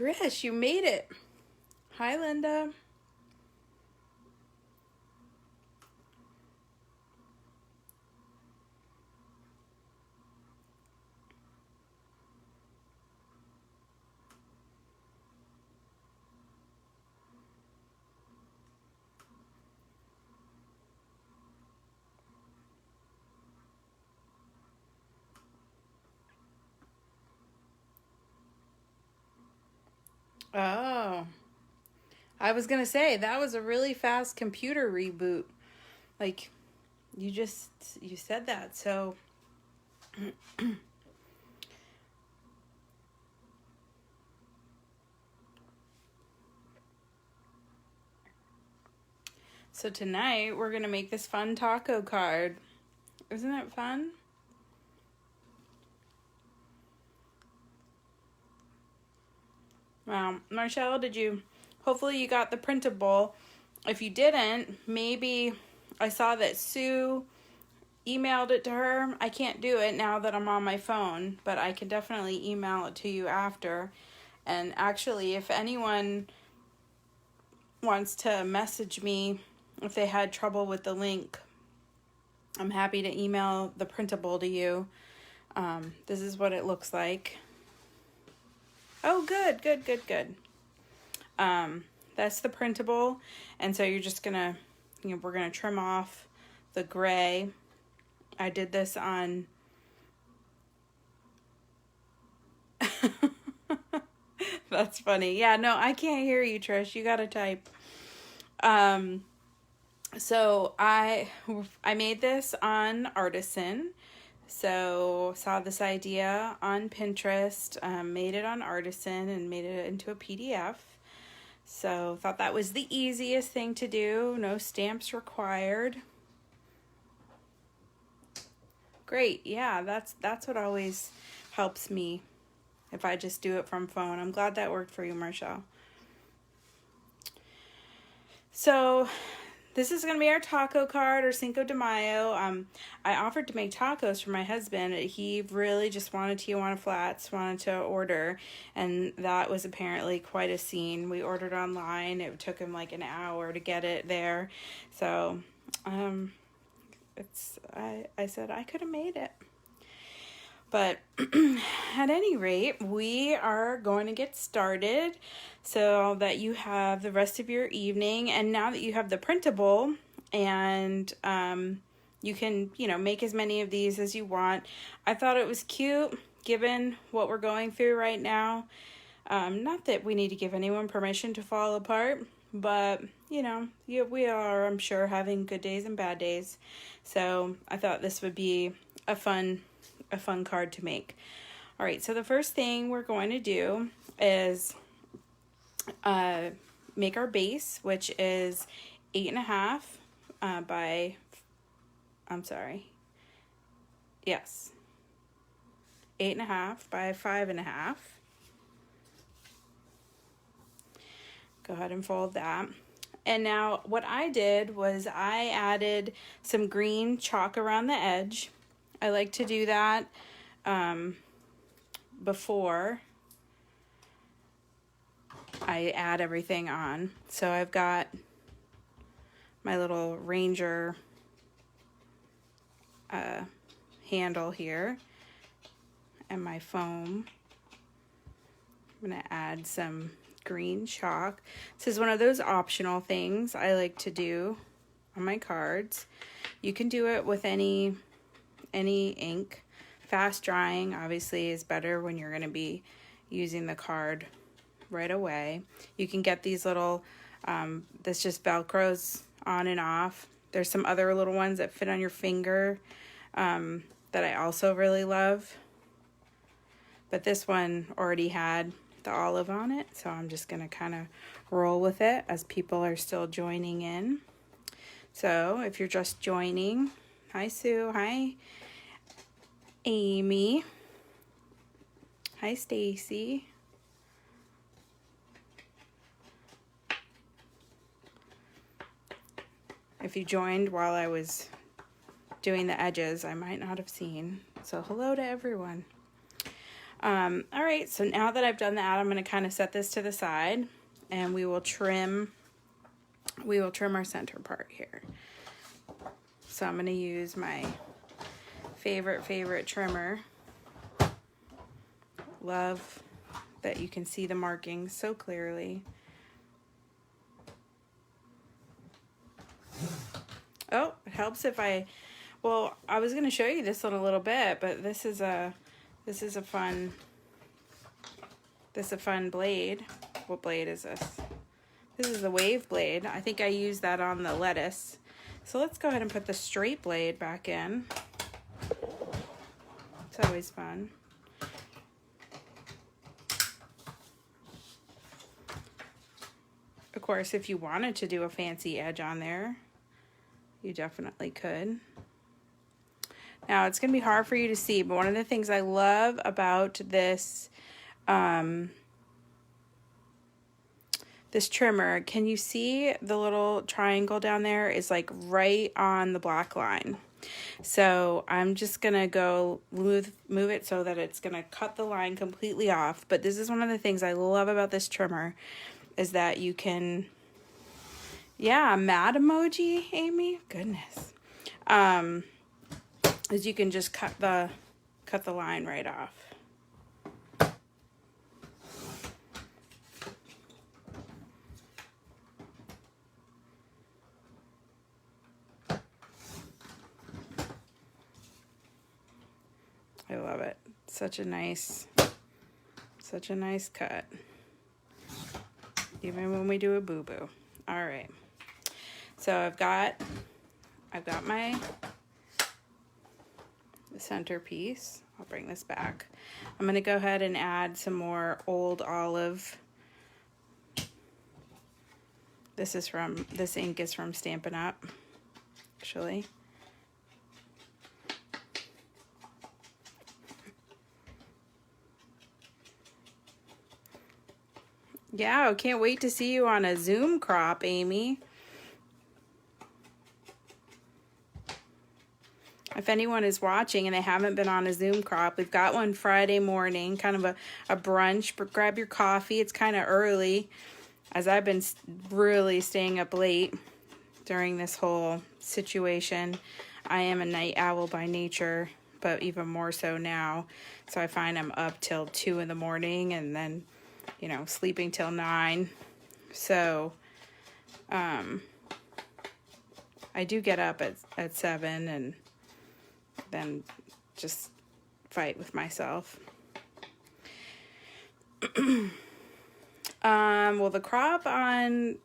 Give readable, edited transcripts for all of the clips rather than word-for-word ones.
Trish, you made it. Hi, Linda. Oh, I was gonna say that was a really fast computer reboot. Like, you said that, so so tonight we're gonna make this fun taco card. Isn't it fun? Wow, Marshall, hopefully you got the printable. If you didn't, maybe I saw that Sue emailed it to her. I can't do it now that I'm on my phone, but I can definitely email it to you after. And actually, if anyone wants to message me if they had trouble with the link, I'm happy to email the printable to you. This is what it looks like. Oh, good. That's the printable. And so you're just gonna, we're gonna trim off the gray. I did this on That's funny. Yeah, no, I can't hear you, Trish. You gotta type. So I made this on Artisan. So saw this idea on Pinterest, made it on Artisan and made it into a PDF. So thought that was the easiest thing to do. No stamps required. Great. Yeah, that's what always helps me if I just do it from phone. I'm glad that worked for you, Marshall. So this is going to be our taco card, or Cinco de Mayo. I offered to make tacos for my husband. He really just wanted Tijuana Flats, wanted to order, and that was apparently quite a scene. We ordered online. It took him like an hour to get it there. So I said I could have made it. But at any rate, we are going to get started so that you have the rest of your evening. And now that you have the printable and you can, make as many of these as you want. I thought it was cute given what we're going through right now. Not that we need to give anyone permission to fall apart, but, we are, I'm sure, having good days and bad days. So I thought this would be a fun card to make. All right, so the first thing we're going to do is make our base, which is 8.5 by, I'm sorry, yes, 8.5 by 5.5. Go ahead and fold that. And now what I did was I added some green chalk around the edge. I like to do that before I add everything on. So I've got my little Ranger handle here and my foam. I'm going to add some green chalk. This is one of those optional things I like to do on my cards. You can do it with any ink. Fast drying obviously is better when you're going to be using the card right away. You can get these little this just velcros on and off. There's some other little ones that fit on your finger that I also really love, but this one already had the olive on it, so I'm just gonna kind of roll with it as people are still joining in. So if you're just joining, hi Sue, hi Amy, hi Stacy. If you joined while I was doing the edges, I might not have seen. So hello to everyone. All right, so now that I've done that, I'm going to kind of set this to the side, and we will trim our center part here. So I'm going to use my favorite trimmer. Love that you can see the markings so clearly. Oh, it helps if I was going to show you this in a little bit, but this is a fun blade. What blade is this? This is the wave blade. I think I used that on the lettuce. So let's go ahead and put the straight blade back in. It's always fun. Of course, if you wanted to do a fancy edge on there, you definitely could. Now, it's going to be hard for you to see, but one of the things I love about this this trimmer, can you see the little triangle down there is like right on the black line? So I'm just going to go move it so that it's going to cut the line completely off. But this is one of the things I love about this trimmer is that you can, yeah, mad emoji, Amy, goodness. Is you can just cut the line right off. I love it. Such a nice cut. Even when we do a boo-boo. All right. So I've got my centerpiece. I'll bring this back. I'm going to go ahead and add some more Old Olive. This ink is from Stampin' Up, actually. Yeah, I can't wait to see you on a Zoom crop, Amy. If anyone is watching and they haven't been on a Zoom crop, we've got one Friday morning, kind of a brunch. Grab your coffee. It's kind of early, as I've been really staying up late during this whole situation. I am a night owl by nature, but even more so now. So I find I'm up till 2 in the morning and then, you know, sleeping till 9. So I do get up at 7 and then just fight with myself. Well, the crop on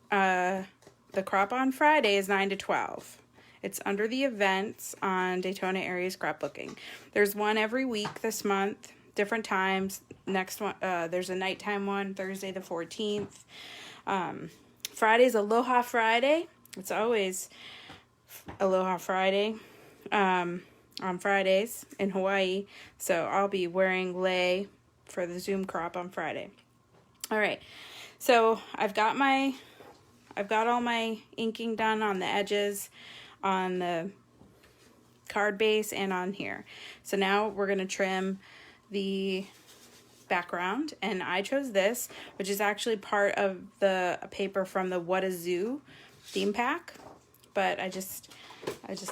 Friday is 9 to 12. It's under the events on Daytona Area Scrapbooking. There's one every week this month, different times. Next one, there's a nighttime one, Thursday the 14th. Friday's Aloha Friday. It's always Aloha Friday on Fridays in Hawaii. So I'll be wearing lei for the Zoom crop on Friday. All right. So I've got all my inking done on the edges, on the card base, and on here. So now we're going to trim the background, and I chose this, which is actually part of the paper from the What a Zoo theme pack, but I just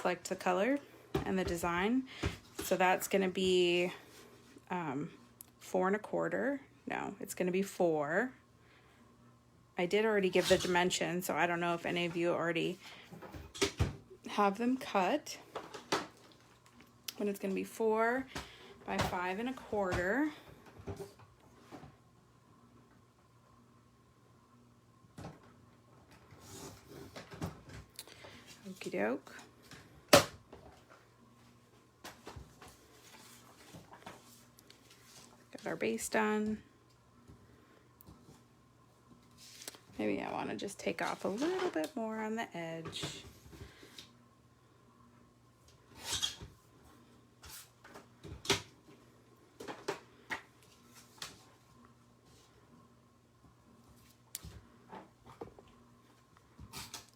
liked the color and the design. So that's going to be 4 1/4. No, it's going to be 4. I did already give the dimension, so I don't know if any of you already have them cut. But it's going to be 4 by 5 1/4. Okie doke. Got our base done. Maybe I want to just take off a little bit more on the edge.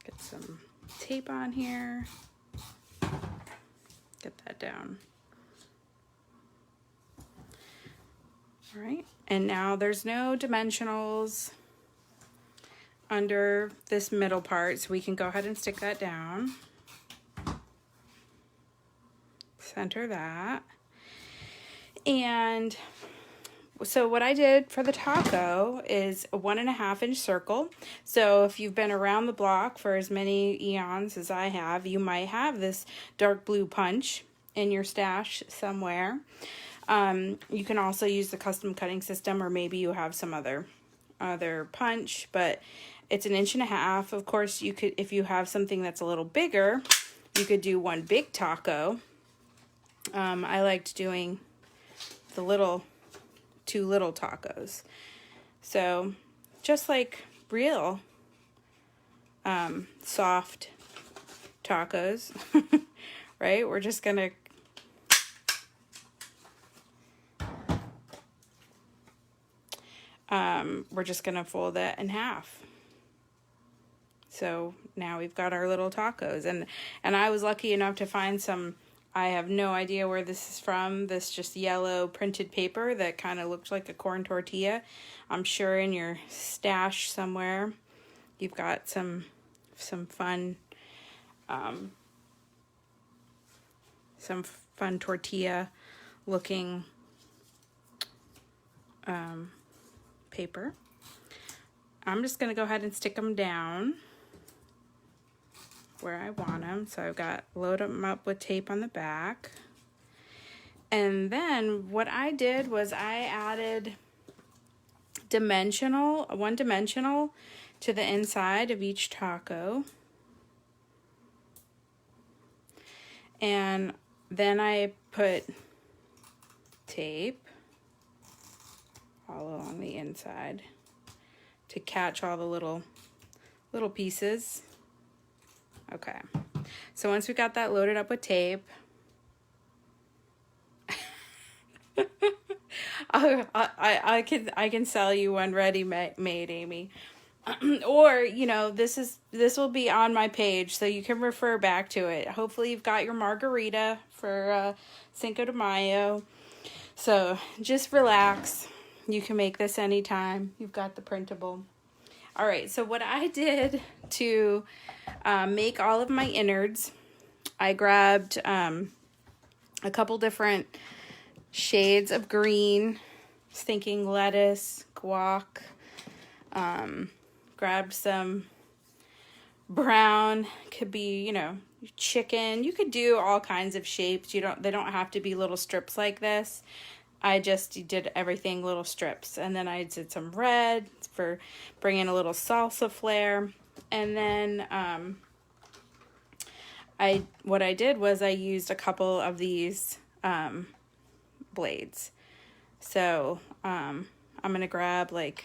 Get some tape on here. Get that down. All right, and now there's no dimensionals under this middle part, so we can go ahead and stick that down. Center that. And so what I did for the taco is a 1.5 inch circle. So if you've been around the block for as many eons as I have, you might have this dark blue punch in your stash somewhere. You can also use the custom cutting system, or maybe you have some other punch, but it's 1.5 inches. Of course, you could, if you have something that's a little bigger, you could do one big taco. I liked doing the two little tacos. So just like real soft tacos, right? We're just gonna fold it in half. So now we've got our little tacos, and I was lucky enough to find some, I have no idea where this is from, this just yellow printed paper that kind of looked like a corn tortilla. I'm sure in your stash somewhere you've got some fun tortilla looking paper. I'm just gonna go ahead and stick them down where I want them. So I've got, load them up with tape on the back. And then what I did was I added one dimensional to the inside of each taco. And then I put tape all along the inside to catch all the little pieces. Okay, so once we got that loaded up with tape, I can sell you one ready made, Amy. Or, you know, this will be on my page, so you can refer back to it. Hopefully you've got your margarita for Cinco de Mayo. So just relax. You can make this anytime. You've got the printable. All right, so what I did to make all of my innards, I grabbed a couple different shades of green. I was thinking lettuce, guac. Grabbed some brown, could be, you know, chicken. You could do all kinds of shapes. They don't have to be little strips like this. I just did everything little strips. And then I did some red for bringing a little salsa flair. And then what I did was I used a couple of these blades. So I'm going to grab like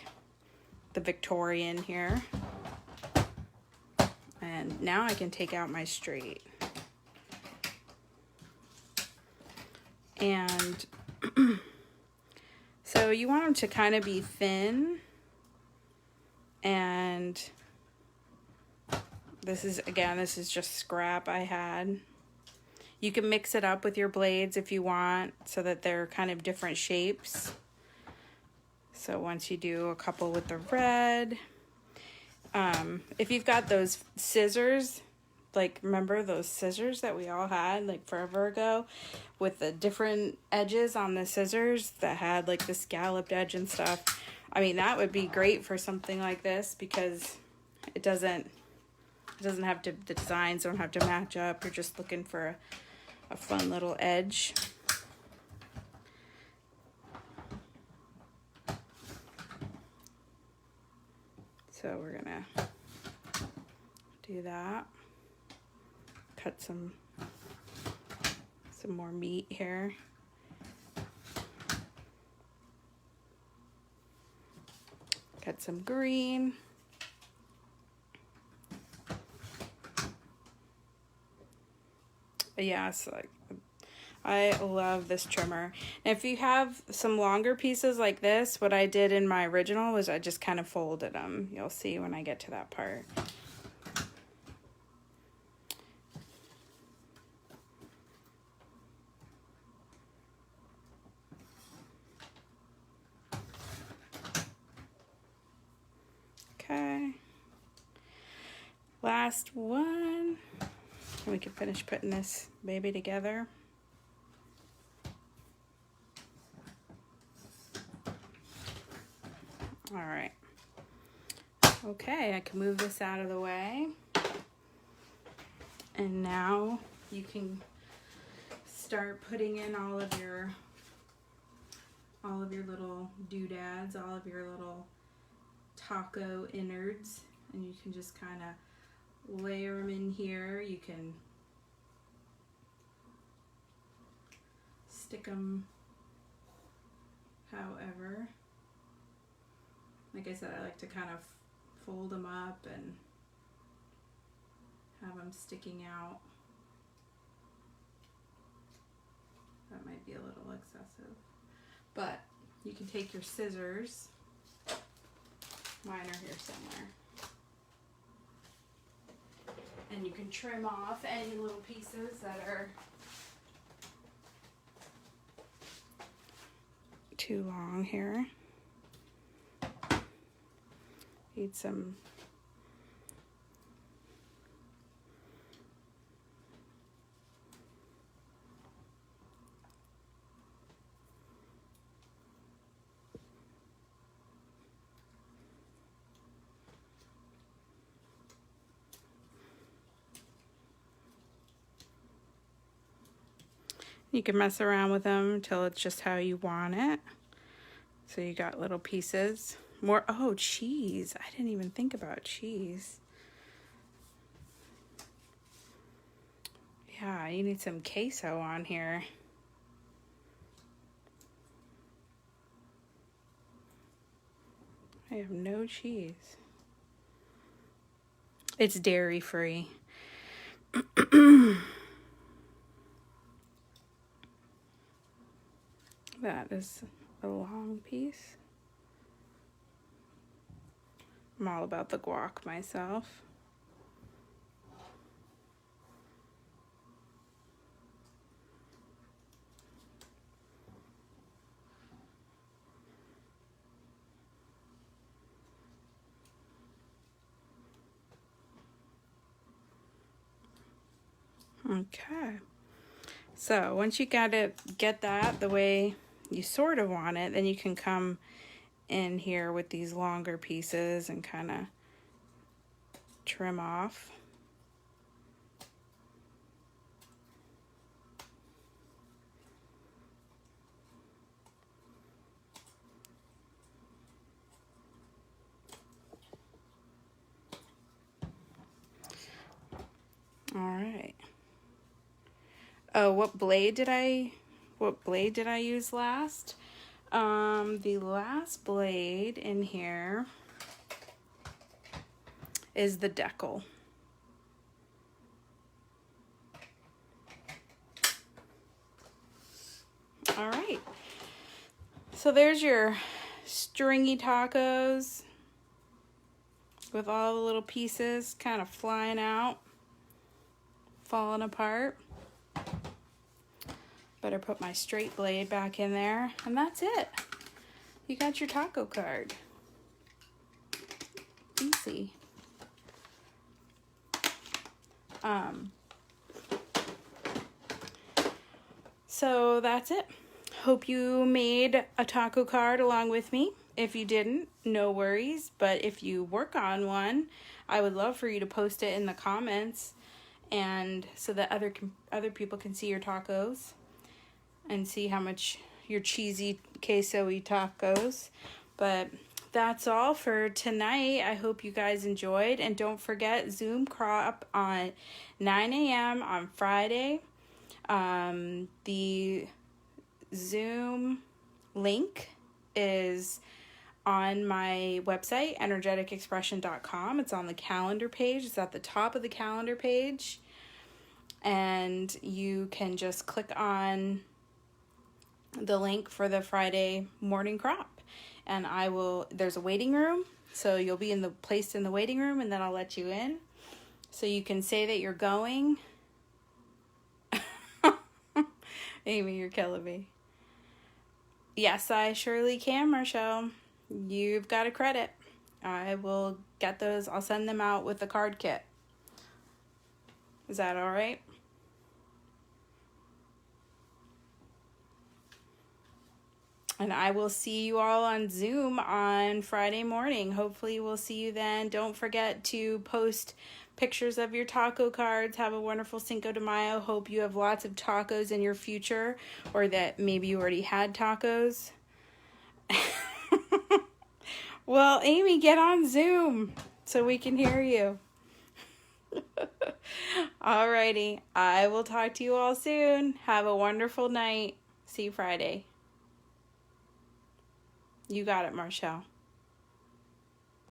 the Victorian here. And now I can take out my straight. And so you want them to kind of be thin. And this is just scrap I had. You can mix it up with your blades if you want, so that they're kind of different shapes. So once you do a couple with the red, if you've got those scissors, like remember those scissors that we all had like forever ago with the different edges on the scissors that had like the scalloped edge and stuff. I mean, that would be great for something like this because it doesn't have to, the designs don't have to match up. You're just looking for a fun little edge. So we're gonna do that. Cut some more meat here. Cut some green. Yeah, so I love this trimmer. And if you have some longer pieces like this, what I did in my original was I just kind of folded them. You'll see when I get to that part. last one. We can finish putting this baby together. All right. Okay, I can move this out of the way. And now you can start putting in all of your little doodads, all of your little taco innards, and you can just kind of layer them in here. You can stick them however. Like I said, I like to kind of fold them up and have them sticking out. That might be a little excessive, but you can take your scissors. Mine are here somewhere. And you can trim off any little pieces that are too long here. Need some you can mess around with them until it's just how you want it. So you got little pieces. More, oh, cheese. I didn't even think about cheese. Yeah, you need some queso on here. I have no cheese. It's dairy free. That is a long piece. I'm all about the guac myself. Okay. So once you get that the way you sort of want it, then you can come in here with these longer pieces and kind of trim off. All right. Oh, what blade did I use last? The last blade in here is the decal. All right. So there's your stringy tacos with all the little pieces kind of flying out, falling apart. Better put my straight blade back in there, and that's it. You got your taco card. Easy. So that's it. Hope you made a taco card along with me. If you didn't, no worries. But if you work on one, I would love for you to post it in the comments, and so that other people can see your tacos and see how much your cheesy queso-y tacos. But that's all for tonight. I hope you guys enjoyed, and don't forget Zoom crop on 9 a.m. on Friday. The Zoom link is on my website, energeticexpression.com. It's on the calendar page. It's at the top of the calendar page, and you can just click on the link for the Friday morning crop, and there's a waiting room, so you'll be placed in the waiting room, and then I'll let you in so you can say that you're going. Amy, you're killing me. Yes, I surely can, Marshall. You've got a credit. I will get those. I'll send them out with the card kit. Is that all right? And I will see you all on Zoom on Friday morning. Hopefully we'll see you then. Don't forget to post pictures of your taco cards. Have a wonderful Cinco de Mayo. Hope you have lots of tacos in your future, or that maybe you already had tacos. Well, Amy, get on Zoom so we can hear you. Alrighty. I will talk to you all soon. Have a wonderful night. See you Friday. You got it, Marshall.